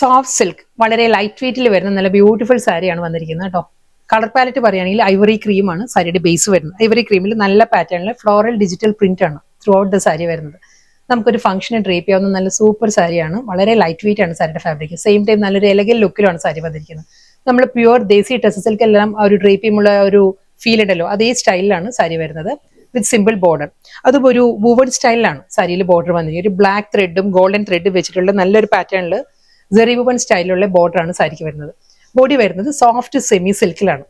Soft silk വളരെ light വെയിറ്റിൽ വരുന്ന നല്ല ബ്യൂട്ടിഫുൾ സാരിയാണ് വന്നിരിക്കുന്നത് കേട്ടോ. കളർ പാലറ്റ് പറയുകയാണെങ്കിൽ ഐവറി ക്രീമാണ് സാരിയുടെ ബേസ് വരുന്നത്. ഐവറി ക്രീമിൽ നല്ല പാറ്റേണിൽ ഫ്ലോറൽ ഡിജിറ്റൽ പ്രിന്റ് ആണ് ത്രൂ ഔട്ട് ദ സാരി വരുന്നത്. നമുക്കൊരു ഫംഗ്ഷന് ഡ്രേപ്പ് ചെയ്യാവുന്ന നല്ല സൂപ്പർ സാരിയാണ്. വളരെ ലൈറ്റ് വെയിറ്റ് ആണ് സാരിയുടെ ഫാബ്രിക്. സെയിം ടൈം നല്ലൊരു എലഗൻ ലുക്കിലാണ് സാരി വന്നിരിക്കുന്നത്. നമ്മൾ പ്യുവർ ദേശി ടെക്സ് സിൽക്കെല്ലാം ആ ഒരു ഡ്രേപ്പ് ചെയ്യുമ്പോൾ ഒരു ഫീൽ ഉണ്ടല്ലോ, അതേ സ്റ്റൈലിലാണ് സാരി വരുന്നത് വിത്ത് സിമ്പിൾ ബോർഡർ. അതും ഒരു വൂവൺ സ്റ്റൈലിലാണ് സാരിയിൽ ബോർഡർ വന്നിരിക്കുന്നത്. ഒരു ബ്ലാക്ക് ത്രെഡും ഗോൾഡൻ ത്രെഡും വെച്ചിട്ടുള്ള നല്ലൊരു പാറ്റേണിൽ ജെറി വൂവൺ സ്റ്റൈലിലുള്ള ബോർഡറാണ് സാരിക്ക് വരുന്നത്. ബോഡി വരുന്നത് സോഫ്റ്റ് സെമി സിൽക്കിലാണ്.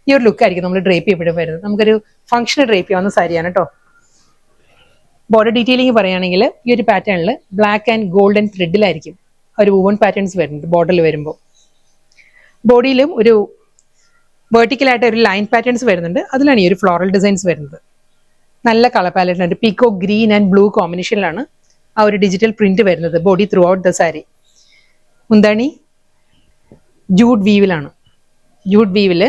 ഈ ഒരു ലുക്ക് ആയിരിക്കും നമ്മൾ ഡ്രേപ്പ് ചെയ്യപ്പെടും വരുന്നത്. നമുക്കൊരു ഫംഗ്ഷന് ഡ്രേപ്പ് ചെയ്യാവുന്ന സാരിയാണ് കേട്ടോ. ബോർഡർ ഡീറ്റെയിലിംഗ് പറയുകയാണെങ്കിൽ ഈ ഒരു പാറ്റേണിൽ ബ്ലാക്ക് ആൻഡ് ഗോൾഡൻ ത്രെഡിലായിരിക്കും ഒരു വൂവൺ പാറ്റേൺസ് വരുന്നത് ബോർഡറിൽ വരുമ്പോൾ. ബോഡിയിലും ഒരു വെർട്ടിക്കലായിട്ട് ഒരു ലൈൻ പാറ്റേൺസ് വരുന്നുണ്ട്. അതിലാണ് ഈ ഒരു ഫ്ലോറൽ ഡിസൈൻസ് വരുന്നത്. നല്ല കളർ പാലറ്റിലാണ്. പീക്കോ ഗ്രീൻ ആൻഡ് ബ്ലൂ കോമ്പിനേഷനിലാണ് ആ ഒരു ഡിജിറ്റൽ പ്രിന്റ് വരുന്നത് body throughout the sari. മുന്താണി ജൂഡ് വീവിലാണ്. ജൂഡ് വീവില്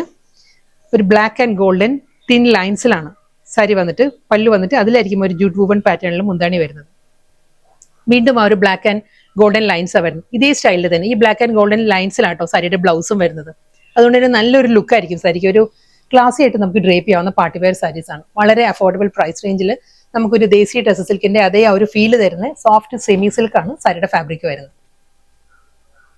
ഒരു ബ്ലാക്ക് ആൻഡ് ഗോൾഡൻ തിൻ ലൈൻസിലാണ് സാരി വന്നിട്ട് പല്ലു വന്നിട്ട് അതിലായിരിക്കും ഒരു ജൂഡ് വൂവൺ പാറ്റേണിൽ മുന്താണി വരുന്നത്. വീണ്ടും ആ ഒരു ബ്ലാക്ക് ആൻഡ് ഗോൾഡൻ ലൈൻസാണ് വരുന്നത്. ഇതേ സ്റ്റൈലിൽ തന്നെ ഈ ബ്ലാക്ക് ആൻഡ് ഗോൾഡൻ ലൈൻസിലാട്ടോ സാരിയുടെ ബ്ലൗസും വരുന്നത്. അതുകൊണ്ട് തന്നെ നല്ലൊരു ലുക്ക് ആയിരിക്കും സാരിക്ക്. ഒരു ക്ലാസി ആയിട്ട് നമുക്ക് ഡ്രേപ്പ് ചെയ്യാവുന്ന പാർട്ടി വെയർ സാരീസ് ആണ്. വളരെ അഫോർഡബിൾ പ്രൈസ് റേഞ്ചിൽ നമുക്കൊരു ദേശീയ ടെക്സ് സിൽക്കിന്റെ അതേ ആ ഒരു ഫീല് തരുന്ന സോഫ്റ്റ് സെമി സിൽക്കാണ് സാരിയുടെ ഫാബ്രിക് വരുന്നത്.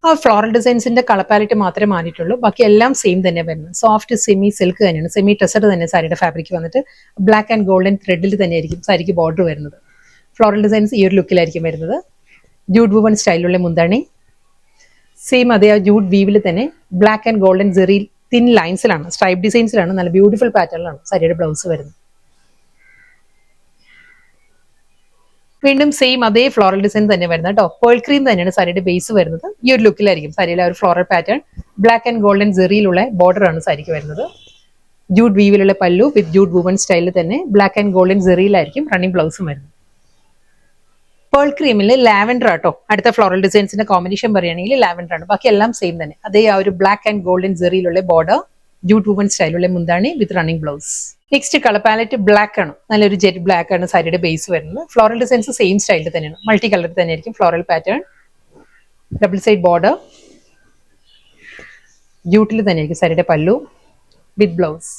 ആ ഫ്ലോറൽ ഡിസൈൻസിന്റെ കളർ പാലറ്റ് മാത്രമേ മാറിയിട്ടുള്ളൂ. ബാക്കി എല്ലാം സെയിം തന്നെ വരുന്നത്. സോഫ്റ്റ് സെമി സിൽക്ക് തന്നെയാണ്. സെമി ടെസഡ് തന്നെ സാരിയുടെ ഫാബ്രിക് വന്നിട്ട് ബ്ലാക്ക് ആൻഡ് ഗോൾഡൻ ത്രെഡിൽ തന്നെയായിരിക്കും സാരിക്ക് ബോർഡർ വരുന്നത്. ഫ്ലോറൽ ഡിസൈൻസ് ഈ ഒരു ലുക്കിലായിരിക്കും വരുന്നത്. ജൂഡ് വൂവൺ സ്റ്റൈലിലുള്ള മുന്താണി സെയിം അതേ ആ ജൂഡ് വീവിൽ തന്നെ black and golden zari thin ലൈൻസിലാണ് സ്ട്രൈപ്പ് ഡിസൈൻസിലാണ് നല്ല ബ്യൂട്ടിഫുൾ പാറ്റേണിലാണ് സാരിയുടെ ബ്ലൗസ് വരുന്നത്. വീണ്ടും സെയിം അതേ ഫ്ലോറൽ ഡിസൈൻ തന്നെ വരുന്നത് കേട്ടോ. പേൾ ക്രീം തന്നെയാണ് സാരിയുടെ ബേസ് വരുന്നത്. ഈ ഒരു ലുക്കിലായിരിക്കും സാരിയിലെ ഒരു floral pattern. Black and golden ജെറിയിലുള്ള ബോർഡർ ആണ് സാരിക്ക് വരുന്നത്. ജൂഡ് വീവിലുള്ള പല്ലു വിത്ത് ജൂഡ് വൂവൺ സ്റ്റൈലിൽ തന്നെ ബ്ലാക്ക് ആൻഡ് ഗോൾഡൻ ജെറിയിലായിരിക്കും റണ്ണിങ് ബ്ലൗസും വരുന്നത്. പേൾ ക്രീമിൽ ലാവൻഡർ ആട്ടോ അടുത്ത ഫ്ലോറൽ ഡിസൈൻസിന്റെ കോമ്പിനേഷൻ പറയുകയാണെങ്കിൽ ലാവൻഡർ ആണ്. ബാക്കി എല്ലാം സെയിം തന്നെ. അതേ ആ ഒരു ബ്ലാക്ക് ആൻഡ് ഗോൾഡൻ ജെറിയിലുള്ള ബോർഡർ ജൂഡ് വൂവൺ സ്റ്റൈലുള്ള മുന്താണി with running blouse. Next colour palette black ആണ്. നല്ലൊരു ജെറ്റ് ബ്ലാക്ക് ആണ് സാരിയുടെ ബേസ് വരുന്നത്. ഫ്ലോറൽ ഡിസൈൻസ് സെയിം സ്റ്റൈലിൽ തന്നെയാണ്. മൾട്ടി കളർ തന്നെയായിരിക്കും floral pattern. Double side border. ജൂട്ടിൽ തന്നെയായിരിക്കും സാരിയുടെ pallu with blouse.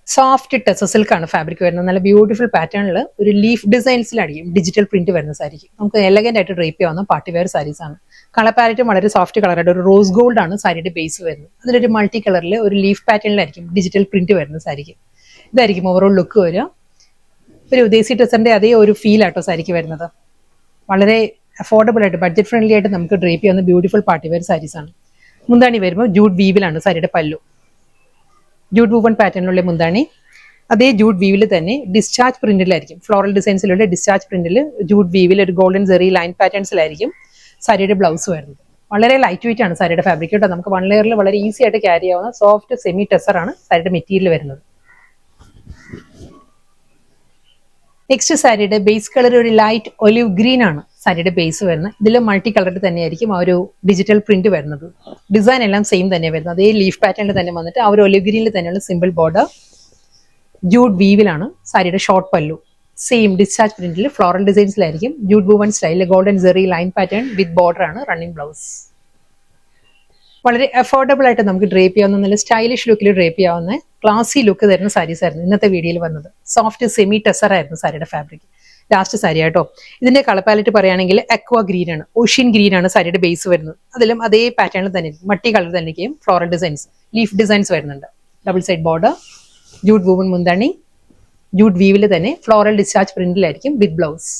Soft tex സിൽക്കാണ് ഫാബ്രിക് വരുന്നത്. നല്ല ബ്യൂട്ടിഫുൾ പാറ്റേണിൽ ഒരു ലീഫ് ഡിസൈൻസിലായിരിക്കും ഡിജിറ്റൽ പ്രിന്റ് വരുന്ന സാരിക്ക്. നമുക്ക് എലഗന്റ് ആയിട്ട് ഡ്രേപ്പ് ചെയ്യാവുന്ന പാർട്ടി വെയർ സാരീസ് ആണ്. കളർ പാലറ്റും വളരെ സോഫ്റ്റ് കളറായിട്ട് ഒരു റോസ് ഗോൾഡ് ആണ് സാരിയുടെ ബേസ് വരുന്നത്. അതിലൊരു മൾട്ടി കളറിൽ ഒരു ലീഫ് പാറ്റേണിലായിരിക്കും ഡിജിറ്റൽ പ്രിന്റ് വരുന്ന സാരിക്ക്. ഇതായിരിക്കും ഓവറോൾ ലുക്ക് വരിക. ഒരു ദേശി ടെക്സിന്റെ അതേ ഒരു ഫീൽ ആട്ടോ സാരിക്ക് വരുന്നത്. വളരെ അഫോർഡബിൾ ആയിട്ട് ബഡ്ജറ്റ് ഫ്രണ്ട്ലി ആയിട്ട് നമുക്ക് ഡ്രേപ്പ് ചെയ്യാവുന്ന ബ്യൂട്ടിഫുൾ പാർട്ടി വെയർ സാരീസ് ആണ്. മുന്താണി വരുമ്പോൾ ജൂഡ് വീവിലാണ് സാരിയുടെ പല്ലു. ജൂഡ് വൂവൺ പാറ്റേണിലുള്ള മുന്താണി അതേ ജൂഡ് വീവിൽ തന്നെ ഡിസ്ചാർജ് പ്രിന്റിലായിരിക്കും. ഫ്ലോറൽ ഡിസൈൻസിലുള്ള ഡിസ്ചാർജ് പ്രിന്റിൽ ജൂഡ് വീവിൽ ഒരു ഗോൾഡൻ ജെറി ലൈൻ പാറ്റേൺസിലായിരിക്കും സാരിയുടെ ബ്ലൗസ് വരുന്നത്. വളരെ ലൈറ്റ് വെയിറ്റ് ആണ് സാരിയുടെ ഫാബ്രിക് കേട്ടോ. നമുക്ക് വൺ ലെയറിൽ വളരെ ഈസി ആയിട്ട് ക്യാരി ചെയ്യാവുന്ന സോഫ്റ്റ് സെമി ടെസർ ആണ് സാരിയുടെ മെറ്റീരിയൽ വരുന്നത്. നെക്സ്റ്റ് സാരിയുടെ ബേസ് കളർ ഒരു ലൈറ്റ് ഒലിവ് ഗ്രീൻ ആണ് സാരിയുടെ ബേസ് വരുന്നത്. ഇതിൽ മൾട്ടി കളറിൽ തന്നെയായിരിക്കും ആ ഒരു ഡിജിറ്റൽ പ്രിന്റ് വരുന്നത്. ഡിസൈൻ എല്ലാം സെയിം തന്നെ വരുന്നത്. അതേ ലീഫ് പാറ്റേണിൽ തന്നെ വന്നിട്ട് ആ ഒരു ഒലിവ് ഗ്രീനിൽ തന്നെയുള്ള സിമ്പിൾ ബോർഡർ. ജൂഡ് വീവിലാണ് സാരിയുടെ ഷോർട്ട് പല്ലു. സെയിം ഡിസ്ചാർജ് പ്രിന്റിൽ ഫ്ലോറൽ ഡിസൈൻസിലായിരിക്കും ജൂഡ് വൂവൺ സ്റ്റൈലിൽ golden zari line pattern with border ആണ് റണ്ണിങ് ബ്ലൗസ്. വളരെ അഫോർഡബിൾ ആയിട്ട് നമുക്ക് ഡ്രേപ്പ് ചെയ്യാവുന്ന നല്ല സ്റ്റൈലിഷ് ലുക്കിൽ ഡ്രേപ്പ് ചെയ്യാവുന്ന ക്ലാസി ലുക്ക് തരുന്ന സാരീസ് ആയിരുന്നു ഇന്നത്തെ വീഡിയോയിൽ വന്നത്. സോഫ്റ്റ് സെമി ടെസർ ആയിരുന്നു സാരിയുടെ ഫാബ്രിക്. ലാസ്റ്റ് സാരി ആട്ടോ. ഇതിന്റെ കളർ പാലറ്റ് പറയുകയാണെങ്കിൽ അക്വ ഗ്രീൻ ആണ്. ഓഷ്യൻ ഗ്രീൻ ആണ് സാരിയുടെ ബേസ് വരുന്നത്. അതിലും അതേ പാറ്റേണിൽ തന്നെ മട്ടി കളർ തന്നെയും ഫ്ലോറൽ ഡിസൈൻസ് ലീഫ് ഡിസൈൻസ് വരുന്നുണ്ട്. Double side border. Jute woven മുന്താണി. ജൂഡ് വീവിൽ തന്നെ ഫ്ലോറൽ ഡിസ്ചാർജ് പ്രിന്റിലായിരിക്കും വിത്ത് ബ്ലൗസ്.